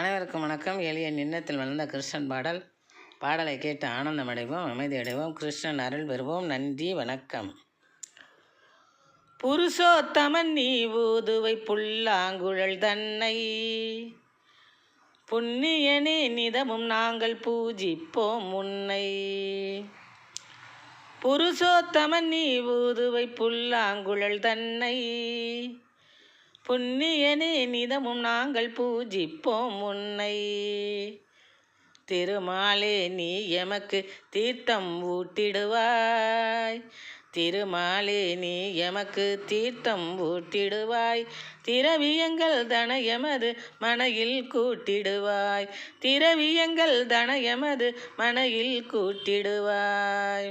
அனைவருக்கும் வணக்கம். எளிய நின்னத்தில் வளர்ந்த கிருஷ்ணன் பாடலை கேட்டு ஆனந்தம் அடைவோம், அமைதி அடைவோம், கிருஷ்ணன் அருள் பெறுவோம். நன்றி, வணக்கம். புருஷோத்தமன் நீ ஊதுவை புல்லாங்குழல் தன்னை, புண்ணியனே நிதமும் நாங்கள் பூஜிப்போம் உன்னை. புருஷோத்தமன் நீ ஊதுவை புல்லாங்குழல் தன்னை, புண்ணியனே நிதமும் நாங்கள் பூஜிப்போம் உன்னை. திருமாலே நீ எமக்கு தீர்த்தம் ஊட்டிடுவாய், திருமாலே நீ எமக்கு தீர்த்தம் ஊட்டிடுவாய். திரவியங்கள் தனயமது மனையில் கூட்டிடுவாய், திரவியங்கள் தனயமது மனையில் கூட்டிடுவாய்.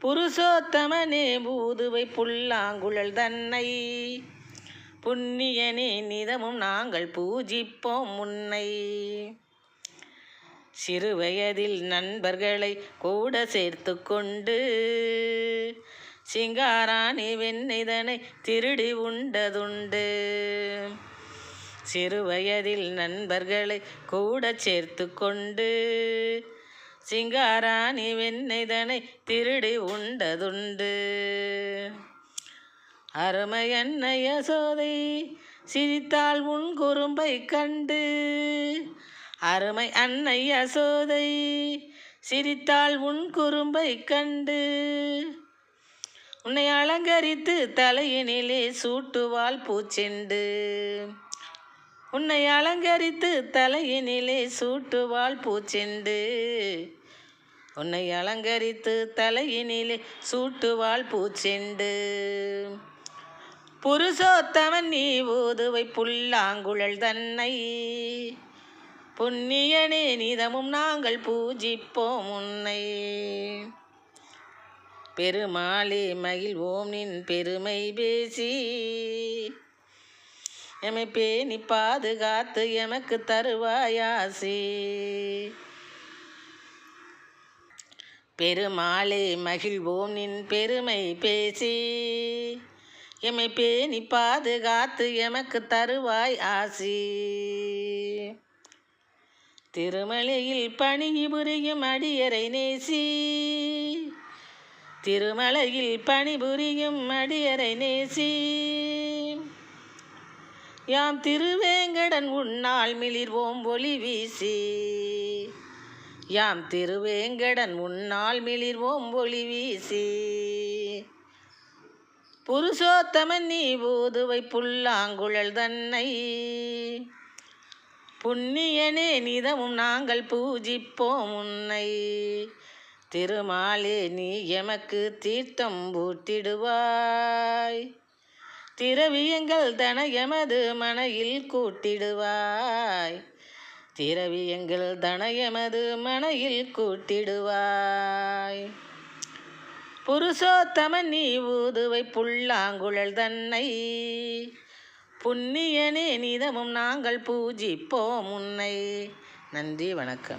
புருஷோத்தமனே ஊதுவை புல்லாங்குழல் தன்னை, புண்ணியனே நிதமும் நாங்கள் பூஜிப்போம் உன்னை. சிறுவயதில் நண்பர்களை கூட சேர்த்து கொண்டு, சிங்காராணி வெண்ணெய்தனை திருடி உண்டதுண்டு. சிறுவயதில் நண்பர்களை கூட சேர்த்து கொண்டு, சிங்காராணி வெண்ணெய்தனை திருடி உண்டதுண்டு. அருமை அன்னை யசோதை சிரித்தாள் உன் குறும்பை கண்டு, அருமை அன்னை யசோதை சிரித்தாள் உன் குறும்பை கண்டு. உன்னை அலங்கரித்து தலையினிலே சூட்டுவாள் பூச்செண்டு, உன்னை அலங்கரித்து தலையினிலே சூட்டுவாள் பூச்செண்டு, உன்னை அலங்கரித்து தலையினிலே சூட்டுவாள் பூச்செண்டு. புருஷோத்தமன் நீ ஊதுவை புல்லாங்குழல் தன்னை, புண்ணியனே நிதமும் நாங்கள் பூஜிப்போம் உன்னை. பெருமாளே மகிழ்வோம் நின் பெருமை பேசி, எமை பேணி பாதுகாத்து எமக்கு தருவாயாசி. பெருமாளே மகிழ்வோம் நின் பெருமை பேசி, எமை பேணி பாதுகாத்து எமக்கு தருவாய் ஆசி. திருமலையில் பணிபுரியும் அடியரை நேசி, திருமலையில் பணிபுரியும் அடியரை நேசி. யாம் திருவேங்கடன் உன்னால் மிளிர்வோம் ஒளி வீசி, யாம் திருவேங்கடன் உன்னால் மிளிர்வோம் ஒளி வீசி. புருஷோத்தமன் நீ ஊதுவை புல்லாங்குழல் தன்னை, புண்ணியனே நிதமும் நாங்கள் பூஜிப்போம் உன்னை. திருமாலே நீ எமக்கு தீர்த்தம் ஊட்டிடுவாய், திரவியங்கள் தனயமது மனையில் கூட்டிடுவாய், திரவியங்கள் தனயமது மனையில் கூட்டிடுவாய். புருஷோத்தமன் நீ ஊதுவை புல்லாங்குழல் தன்னை, புண்ணியனே நிதமும் நாங்கள் பூஜிப்போம் உன்னை. நன்றி, வணக்கம்.